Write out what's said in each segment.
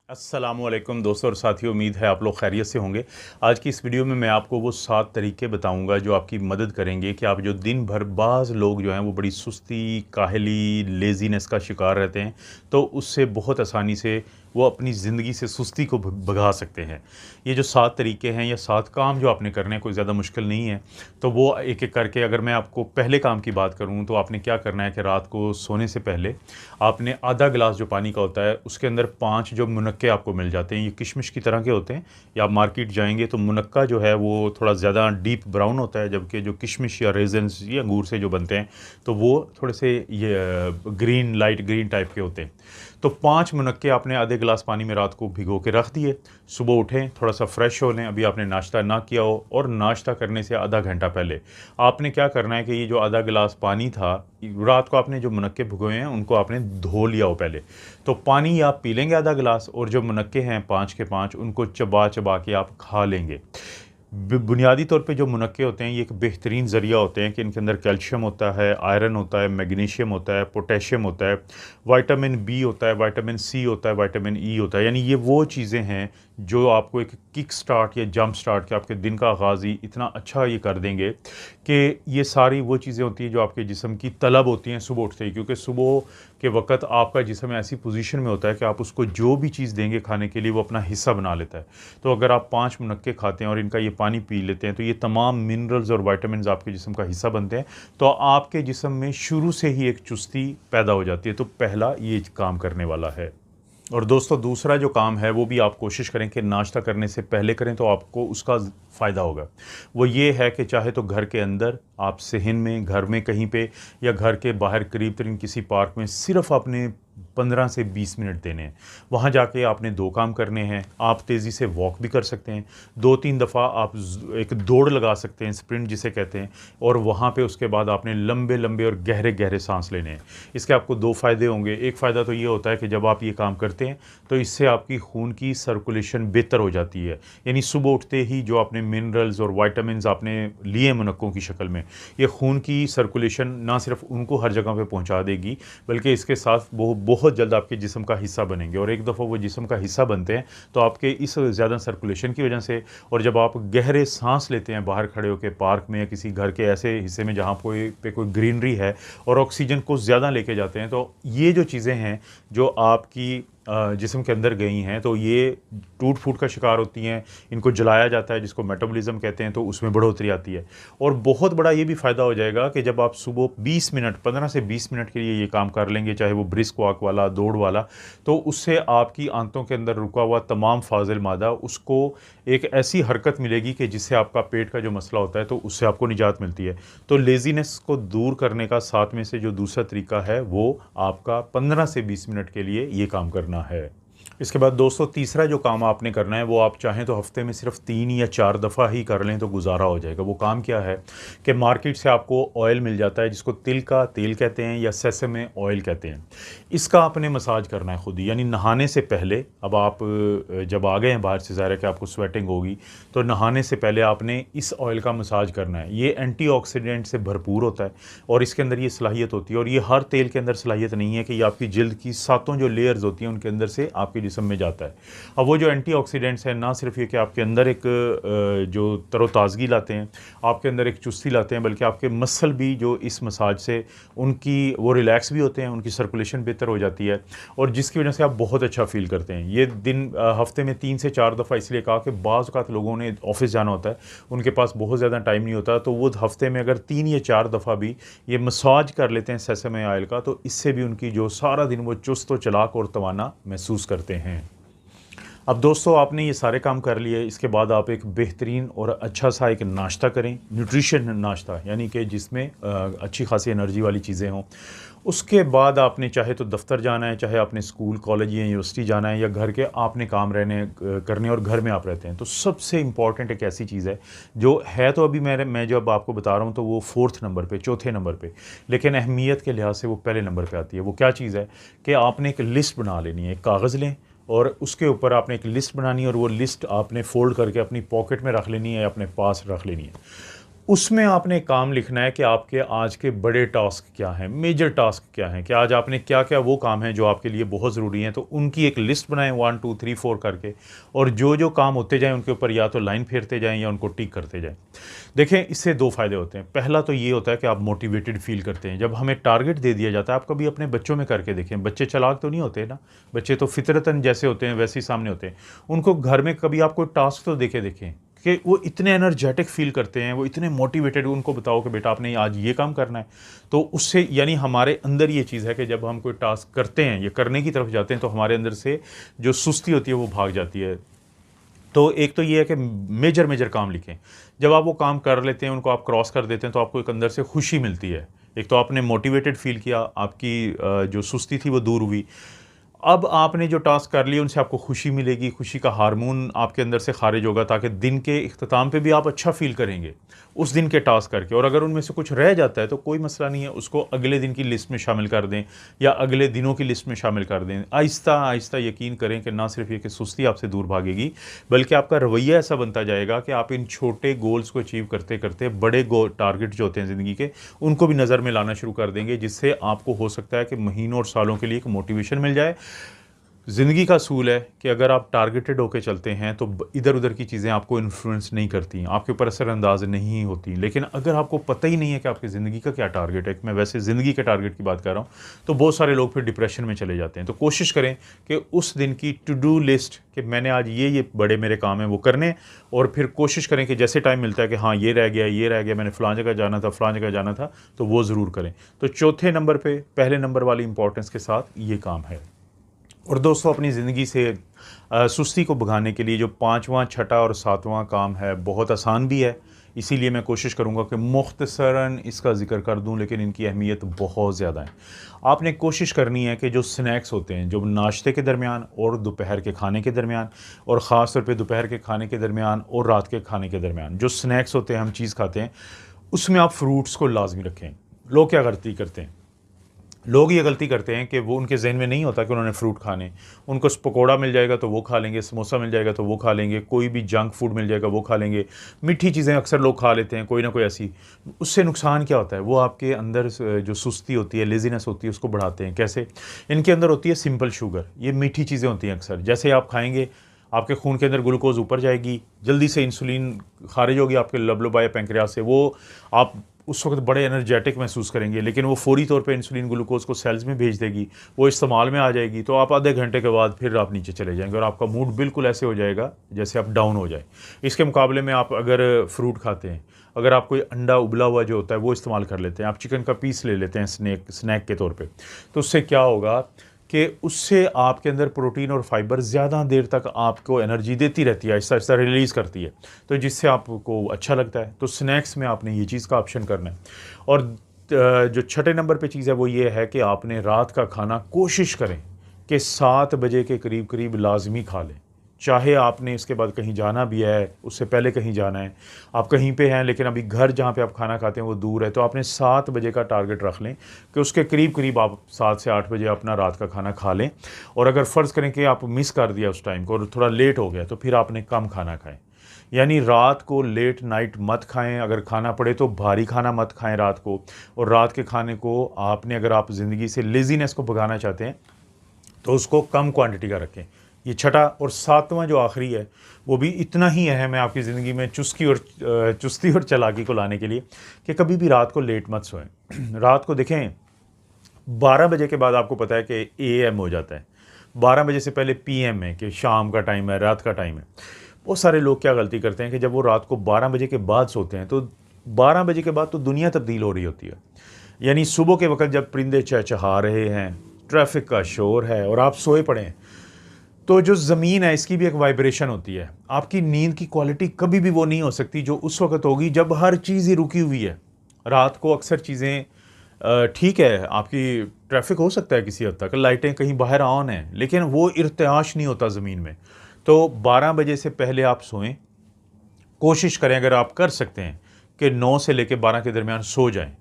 अस्सलामुअलैकुम दोस्तों और साथियों, उम्मीद है आप लोग खैरियत से होंगे। आज की इस वीडियो में मैं आपको वो 7 तरीके बताऊंगा जो आपकी मदद करेंगे कि आप जो दिन भर बाज़ लोग जो हैं वो बड़ी सुस्ती, काहली, लेज़ीनेस का शिकार रहते हैं, तो उससे बहुत आसानी से वो अपनी ज़िंदगी से सुस्ती को भगा सकते हैं। ये जो 7 तरीके हैं या 7 काम जो आपने करने हैं, कोई ज़्यादा मुश्किल नहीं है। तो वो एक-एक करके अगर मैं आपको पहले काम की बात करूँ तो आपने क्या करना है कि रात को सोने से पहले आपने आधा गिलास जो पानी का होता है उसके अंदर 5 जो मुनक्के आपको मिल जाते हैं, ये किशमिश की तरह के होते हैं। या आप मार्केट जाएंगे तो मुनक्का जो है वो थोड़ा ज़्यादा डीप ब्राउन होता है, जबकि जो किशमिश या रेजन्स या अंगूर से जो बनते हैं तो वो थोड़े से ये ग्रीन, लाइट ग्रीन टाइप के होते हैं। तो 5 मुनक्के आपने आधे गिलास पानी में रात को भिगो के रख दिए। सुबह उठें, थोड़ा सा फ्रेश हो लें, अभी आपने नाश्ता ना किया हो, और नाश्ता करने से आधा घंटा पहले आपने क्या करना है कि ये जो आधा गिलास पानी था, रात को आपने जो मुनक्के भिगोए हैं उनको आपने धो लिया हो पहले। तो पानी आप पी लेंगे आधा गिलास, और जो मुनक्के हैं 5 के 5 उनको चबा चबा के आप खा लेंगे। बुनियादी तौर पे जो मुनक्के होते हैं ये एक बेहतरीन ज़रिया होते हैं कि इनके अंदर कैल्शियम होता है, आयरन होता है, मैग्नीशियम होता है, पोटेशियम होता है, विटामिन बी होता है, विटामिन सी होता है, विटामिन ई होता है। यानी ये वो चीज़ें हैं जो आपको एक किक स्टार्ट या जंप स्टार्ट के आपके दिन का आगाज़ ही इतना अच्छा ये कर देंगे कि ये सारी वो चीज़ें होती हैं जो आपके जिस्म की तलब होती हैं सुबह उठते ही, क्योंकि सुबह के वक्त आपका जिस्म ऐसी पोजीशन में होता है कि आप उसको जो भी चीज़ देंगे खाने के लिए वो अपना हिस्सा बना लेता है। तो अगर आप 5 मुनक्के खाते हैं और इनका ये पानी पी लेते हैं तो ये तमाम मिनरल्स और विटामिन्स आपके जिस्म का हिस्सा बनते हैं, तो आपके जिस्म में शुरू से ही एक चुस्ती पैदा हो जाती है। तो पहला ये काम करने वाला है। और दोस्तों, दूसरा जो काम है वो भी आप कोशिश करें कि नाश्ता करने से पहले करें तो आपको उसका फ़ायदा होगा। वो ये है कि चाहे तो घर के अंदर आप सेहन में, घर में कहीं पे, या घर के बाहर करीब तरीन किसी पार्क में सिर्फ आपने 15 से 20 मिनट देने हैं। वहाँ जाके आपने 2 काम करने हैं। आप तेज़ी से वॉक भी कर सकते हैं, 2-3 दफ़ा आप एक दौड़ लगा सकते हैं, स्प्रिंट जिसे कहते हैं, और वहाँ पे उसके बाद आपने लंबे लंबे और गहरे गहरे सांस लेने हैं। इसके आपको 2 फ़ायदे होंगे। एक फ़ायदा तो ये होता है कि जब आप ये काम करते हैं तो इससे आपकी खून की सर्कुलेशन बेहतर हो जाती है। यानी सुबह उठते ही जो आपने मिनरल्स और विटामिन्स आपने लिए मुनक्कों की शक्ल में, ये खून की सर्कुलेशन ना सिर्फ उनको हर जगह पे पहुंचा देगी, बल्कि इसके साथ वो बहुत जल्द आपके जिस्म का हिस्सा बनेंगे। और एक दफ़ा वो जिस्म का हिस्सा बनते हैं तो आपके इस ज़्यादा सर्कुलेशन की वजह से, और जब आप गहरे सांस लेते हैं बाहर खड़े होकर पार्क में या किसी घर के ऐसे हिस्से में जहाँ कोई ग्रीनरी है और ऑक्सीजन को ज़्यादा लेके जाते हैं, तो ये जो चीज़ें हैं जो आपकी जिस्म के अंदर गई हैं तो ये टूट फूट का शिकार होती हैं, इनको जलाया जाता है जिसको मेटाबॉलिज्म कहते हैं, तो उसमें बढ़ोतरी आती है। और बहुत बड़ा ये भी फ़ायदा हो जाएगा कि जब आप सुबह 20 मिनट, 15 से 20 मिनट के लिए ये काम कर लेंगे, चाहे वो ब्रिस्क वॉक वाला, दौड़ वाला, तो उससे आपकी आंतों के अंदर रुका हुआ तमाम फाजिल मादा उसको एक ऐसी हरकत मिलेगी कि जिससे आपका पेट का जो मसला होता है तो उससे आपको निजात मिलती है। तो लेज़ीनेस को दूर करने का 7 में से जो दूसरा तरीका है वो आपका 15 से 20 मिनट के लिए ये काम करना है। इसके बाद दोस्तों, तीसरा जो काम आपने करना है वो आप चाहें तो हफ्ते में सिर्फ 3 या 4 दफ़ा ही कर लें तो गुजारा हो जाएगा। वो काम क्या है कि मार्केट से आपको ऑयल मिल जाता है जिसको तिल का तेल कहते हैं या सेसमे ऑयल कहते हैं। इसका आपने मसाज करना है खुद ही, यानी नहाने से पहले। अब आप जब आ गए हैं बाहर से, ज़ाहिर है कि आपको स्वेटिंग होगी, तो नहाने से पहले आपने इस ऑयल का मसाज करना है। ये एंटीऑक्सीडेंट से भरपूर होता है और इसके अंदर ये सलाहियत होती है, और ये हर तेल के अंदर सलाहियत नहीं है कि ये आपकी जल्द की 7 जो लेयर्स होती हैं उनके अंदर से आपके जिस्म में जाता है। अब वो जो एंटीऑक्सीडेंट्स हैं, ना सिर्फ ये कि आपके अंदर एक जो तरोताज़गी लाते हैं, आपके अंदर एक चुस्ती लाते हैं, बल्कि आपके मसल भी जो इस मसाज से उनकी वो रिलैक्स भी होते हैं, उनकी सर्कुलेशन बेहतर हो जाती है, और जिसकी वजह से आप बहुत अच्छा फ़ील करते हैं। ये दिन हफ्ते में 3 से 4 दफ़ा इसलिए कहा कि बाज़ औक़ात लोगों ने ऑफ़िस जाना होता है, उनके पास बहुत ज़्यादा टाइम नहीं होता, तो वो हफ्ते में अगर 3 या 4 दफ़ा भी ये मसाज कर लेते हैं सेसमे ऑयल का, तो इससे भी उनकी जो सारा दिन वो चुस्त व चलाक और तवाना महसूस करते हैं। अब दोस्तों, आपने ये सारे काम कर लिए, इसके बाद आप एक बेहतरीन और अच्छा सा एक नाश्ता करें, न्यूट्रिशन नाश्ता, यानी कि जिसमें अच्छी खासी एनर्जी वाली चीज़ें हों। उसके बाद आपने चाहे तो दफ्तर जाना है, चाहे आपने स्कूल, कॉलेज या यूनिवर्सिटी जाना है, या घर के आपने काम करने और घर में आप रहते हैं, तो सबसे इम्पॉर्टेंट एक ऐसी चीज़ है जो है, तो अभी मैं जब आपको बता रहा हूँ तो वो 4th नंबर पे, चौथे नंबर पे, लेकिन अहमियत के लिहाज से वो पहले नंबर पे आती है। वो क्या चीज़ है कि आपने एक लिस्ट बना लेनी है। एक कागज़ लें और उसके ऊपर आपने एक लिस्ट बनानी है, और वो लिस्ट आपने फ़ोल्ड करके अपनी पॉकेट में रख लेनी है या अपने पास रख लेनी है। उसमें आपने काम लिखना है कि आपके आज के बड़े टास्क क्या हैं, मेजर टास्क क्या हैं, कि आज आपने क्या-क्या वो काम हैं जो आपके लिए बहुत ज़रूरी हैं, तो उनकी एक लिस्ट बनाएँ 1, 2, 3, 4 करके, और जो-जो काम होते जाएँ उनके ऊपर या तो लाइन फेरते जाएँ या उनको टिक करते जाएँ। देखें, इससे 2 फ़ायदे होते हैं। पहला तो ये होता है कि आप मोटिवेटेड फ़ील करते हैं। जब हमें टारगेट दे दिया जाता है, आप कभी अपने बच्चों में करके देखें, बच्चे चालाक तो नहीं होते ना, बच्चे तो फ़ितरतन जैसे होते हैं वैसे ही सामने होते हैं। उनको घर में कभी आप कोई टास्क तो देके देखें कि वो इतने एनर्जेटिक फ़ील करते हैं, वो इतने मोटिवेटेड, उनको बताओ कि बेटा आपने आज ये काम करना है। तो उससे यानी हमारे अंदर ये चीज़ है कि जब हम कोई टास्क करते हैं या करने की तरफ जाते हैं तो हमारे अंदर से जो सुस्ती होती है वो भाग जाती है। तो एक तो ये है कि मेजर काम लिखें। जब आप वो काम कर लेते हैं, उनको आप क्रॉस कर देते हैं, तो आपको एक अंदर से खुशी मिलती है। एक तो आपने मोटिवेटेड फ़ील किया, आपकी जो सुस्ती थी वो दूर हुई। अब आपने जो टास्क कर लिए उनसे आपको खुशी मिलेगी, खुशी का हार्मोन आपके अंदर से खारिज होगा ताकि दिन के इख्तिताम पे भी आप अच्छा फ़ील करेंगे, उस दिन के टास्क करके। और अगर उनमें से कुछ रह जाता है तो कोई मसला नहीं है, उसको अगले दिन की लिस्ट में शामिल कर दें या अगले दिनों की लिस्ट में शामिल कर दें। आहिस्ता-आहिस्ता यकीन करें कि ना सिर्फ़ ये कि सुस्ती आपसे दूर भागेगी, बल्कि आपका रवैया ऐसा बनता जाएगा कि आप इन छोटे गोल्स को अचीव करते-करते बड़े टारगेट जो होते हैं ज़िंदगी के, उनको भी नज़र में लाना शुरू कर देंगे, जिससे आपको हो सकता है कि महीनों और सालों के लिए एक मोटिवेशन मिल जाए। ज़िंदगी का असूल है कि अगर आप टारगेटेड होके चलते हैं तो इधर-उधर की चीज़ें आपको इन्फ्लुएंस नहीं करती, आपके ऊपर असर-अंदाज़ नहीं होती। लेकिन अगर आपको पता ही नहीं है कि आपकी ज़िंदगी का क्या टारगेट है, मैं वैसे ज़िंदगी के टारगेट की बात कर रहा हूँ, तो बहुत सारे लोग फिर डिप्रेशन में चले जाते हैं। तो कोशिश करें कि उस दिन की टू डू लिस्ट, कि मैंने आज ये बड़े मेरे काम हैं वो करने हैं, और फिर कोशिश करें कि जैसे टाइम मिलता है कि हाँ, ये रह गया, मैंने फ़लाँ जगह जाना था, फ़लाँ जगह जाना था, तो वो ज़रूर करें। तो चौथे नंबर पे पहले नंबर वाली इम्पोर्टेंस के साथ ये काम है। और दोस्तों, अपनी ज़िंदगी से सुस्ती को भगाने के लिए जो 5वां, छठा और 7वां काम है, बहुत आसान भी है। इसीलिए मैं कोशिश करूँगा कि मुख्तसरन इसका ज़िक्र कर दूँ, लेकिन इनकी अहमियत बहुत ज़्यादा है। आपने कोशिश करनी है कि जो स्नैक्स होते हैं, जो नाश्ते के दरमियान और दोपहर के खाने के दरमियान, और ख़ास तौर पे दोपहर के खाने के दरमियान और रात के खाने के दरमियान जो स्नैक्स होते हैं, हम चीज़ खाते हैं, उसमें आप फ्रूट्स को लाज़मी रखें। लोग क्या गलती करते हैं? लोग ये गलती करते हैं कि वो, उनके ज़हन में नहीं होता कि उन्होंने फ्रूट खाने। उनको पकौड़ा मिल जाएगा तो वो खा लेंगे, समोसा मिल जाएगा तो वो खा लेंगे, कोई भी जंक फूड मिल जाएगा वो खा लेंगे। मीठी चीज़ें अक्सर लोग खा लेते हैं, कोई ना कोई ऐसी। उससे नुकसान क्या होता है? वो आपके अंदर जो सुस्ती होती है, लेज़ीनेस होती है, उसको बढ़ाते हैं। कैसे? इनके अंदर होती है सिंपल शुगर। ये मीठी चीज़ें होती हैं अक्सर। जैसे आप खाएँगे, आपके खून के अंदर ग्लूकोज़ ऊपर जाएगी, जल्दी से इंसुलिन खारिज होगी आपके लबलोबाय पैंक्रियास से। वो आप उस वक़्त बड़े एनर्जेटिक महसूस करेंगे, लेकिन वो फ़ौरी तौर पे इंसुलिन ग्लूकोज़ को सेल्स में भेज देगी, वो इस्तेमाल में आ जाएगी, तो आप आधे घंटे के बाद फिर आप नीचे चले जाएँगे और आपका मूड बिल्कुल ऐसे हो जाएगा जैसे आप डाउन हो जाएँ। इसके मुकाबले में आप अगर फ्रूट खाते हैं, अगर आप कोई अंडा उबला हुआ जो होता है वो इस्तेमाल कर लेते हैं, आप चिकन का पीस ले लेते हैं स्नैक के तौर पे, तो उससे क्या होगा कि उससे आपके अंदर प्रोटीन और फाइबर ज़्यादा देर तक आपको एनर्जी देती रहती है, आहिस्ता-आहिस्ता रिलीज़ करती है, तो जिससे आपको अच्छा लगता है। तो स्नैक्स में आपने ये चीज़ का ऑप्शन करना है। और जो छठे नंबर पे चीज़ है वो ये है कि आपने रात का खाना कोशिश करें कि 7 बजे के करीब-करीब लाज़मी खा लें। चाहे आपने इसके बाद कहीं जाना भी है, उससे पहले कहीं जाना है, आप कहीं पे हैं लेकिन अभी घर जहाँ पे आप खाना खाते हैं वो दूर है, तो आपने 7 बजे का टारगेट रख लें कि उसके करीब-करीब आप 7 से 8 बजे अपना रात का खाना खा लें। और अगर फ़र्ज़ करें कि आप मिस कर दिया उस टाइम को और थोड़ा लेट हो गया, तो फिर आपने कम खाना खाएँ। यानी रात को लेट नाइट मत खाएँ, अगर खाना पड़े तो भारी खाना मत खाएँ रात को। और रात के खाने को आपने, अगर आप ज़िंदगी से लेज़ीनेस को भगाना चाहते हैं, तो उसको कम क्वांटिटी का रखें। ये छठा और 7वां जो आखिरी है, वो भी इतना ही अहम है आपकी ज़िंदगी में चुस्ती और चालाकी को लाने के लिए, कि कभी भी रात को लेट मत सोएं। रात को देखें, 12 बजे के बाद आपको पता है कि एएम हो जाता है, 12 बजे से पहले पीएम है, कि शाम का टाइम है, रात का टाइम है। बहुत सारे लोग क्या गलती करते हैं कि जब वो रात को 12 बजे के बाद सोते हैं, तो 12 बजे के बाद तो दुनिया तब्दील हो रही होती है। यानी सुबह के वक्त जब परिंदे चहचहा रहे हैं, ट्रैफिक का शोर है और आप सोए पड़े हैं, तो जो ज़मीन है इसकी भी एक वाइब्रेशन होती है। आपकी नींद की क्वालिटी कभी भी वो नहीं हो सकती जो उस वक़्त होगी जब हर चीज़ ही रुकी हुई है। रात को अक्सर चीज़ें ठीक है, आपकी ट्रैफिक हो सकता है किसी हद तक, लाइटें कहीं बाहर ऑन हैं, लेकिन वो इर्तिआश नहीं होता ज़मीन में। तो 12 बजे से पहले आप सोएं। कोशिश करें, अगर आप कर सकते हैं, कि 9 से लेके 12 के दरमियान सो जाएँ,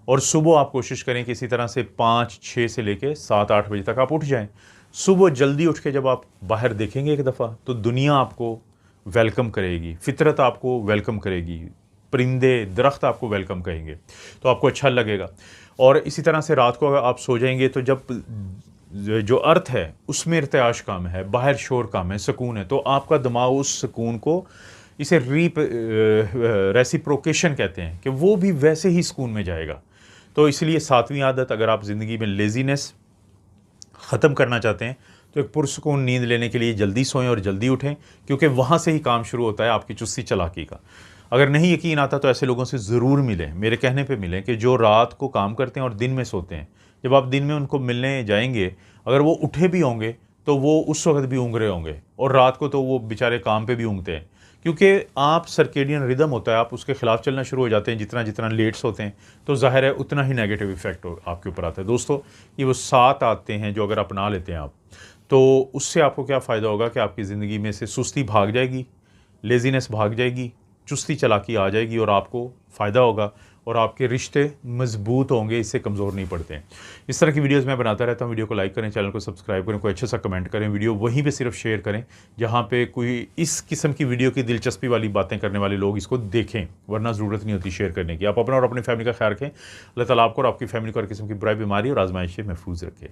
और सुबह आप कोशिश करें कि इसी तरह से 5, 6 से लेके 7, 8 बजे तक आप उठ जाएँ। सुबह जल्दी उठ के जब आप बाहर देखेंगे एक दफ़ा, तो दुनिया आपको वेलकम करेगी, फ़ितरत आपको वेलकम करेगी। परिंदे, दरख्त आपको वेलकम कहेंगे, तो आपको अच्छा लगेगा। और इसी तरह से रात को अगर आप सो जाएंगे तो जब जो अर्थ है उसमें इर्तियाश कम है, बाहर शोर कम है, सुकून है, तो आपका दिमाग उस सुकून को, इसे रेसिप्रोकेशन कहते हैं कि वो भी वैसे ही सुकून में जाएगा। तो इसलिए 7वीं आदत, अगर आप ज़िंदगी में लेज़ीनेस ख़त्म करना चाहते हैं तो एक पुरसुकून नींद लेने के लिए जल्दी सोएं और जल्दी उठें, क्योंकि वहाँ से ही काम शुरू होता है आपकी चुस्ती चालाकी का। अगर नहीं यकीन आता तो ऐसे लोगों से ज़रूर मिलें, मेरे कहने पे मिलें, कि जो रात को काम करते हैं और दिन में सोते हैं। जब आप दिन में उनको मिलने जाएंगे, अगर वो उठे भी होंगे तो वो उस वक्त भी ऊँग रहे होंगे, और रात को तो वो बेचारे काम पे भी ऊँगते हैं, क्योंकि आप सर्केडियन रिदम होता है, आप उसके खिलाफ चलना शुरू हो जाते हैं। जितना जितना लेट्स होते हैं तो ज़ाहिर है उतना ही नेगेटिव इफेक्ट आपके ऊपर आता है। दोस्तों, ये वो 7 आते हैं जो अगर अपना लेते हैं आप, तो उससे आपको क्या फ़ायदा होगा कि आपकी ज़िंदगी में से सुस्ती भाग जाएगी, लेज़ीनेस भाग जाएगी, चुस्ती चालाकी आ जाएगी, और आपको फ़ायदा होगा और आपके रिश्ते मजबूत होंगे, इससे कमज़ोर नहीं पड़ते हैं। इस तरह की वीडियोज़ मैं बनाता रहता हूँ। वीडियो को लाइक करें, चैनल को सब्सक्राइब करें, कोई अच्छा सा कमेंट करें, वीडियो वहीं पे सिर्फ शेयर करें जहाँ पे कोई इस किस्म की वीडियो की दिलचस्पी वाली बातें करने वाले लोग इसको देखें, वरना ज़रूरत नहीं होती शेयर करने की। आप अपना और अपनी फैमिली का ख्याल रखें। अल्लाह ताला आपको और आपकी फैमिली को हर किस्म की बुराई, बीमारी और आजमाइश से महफूज रखे।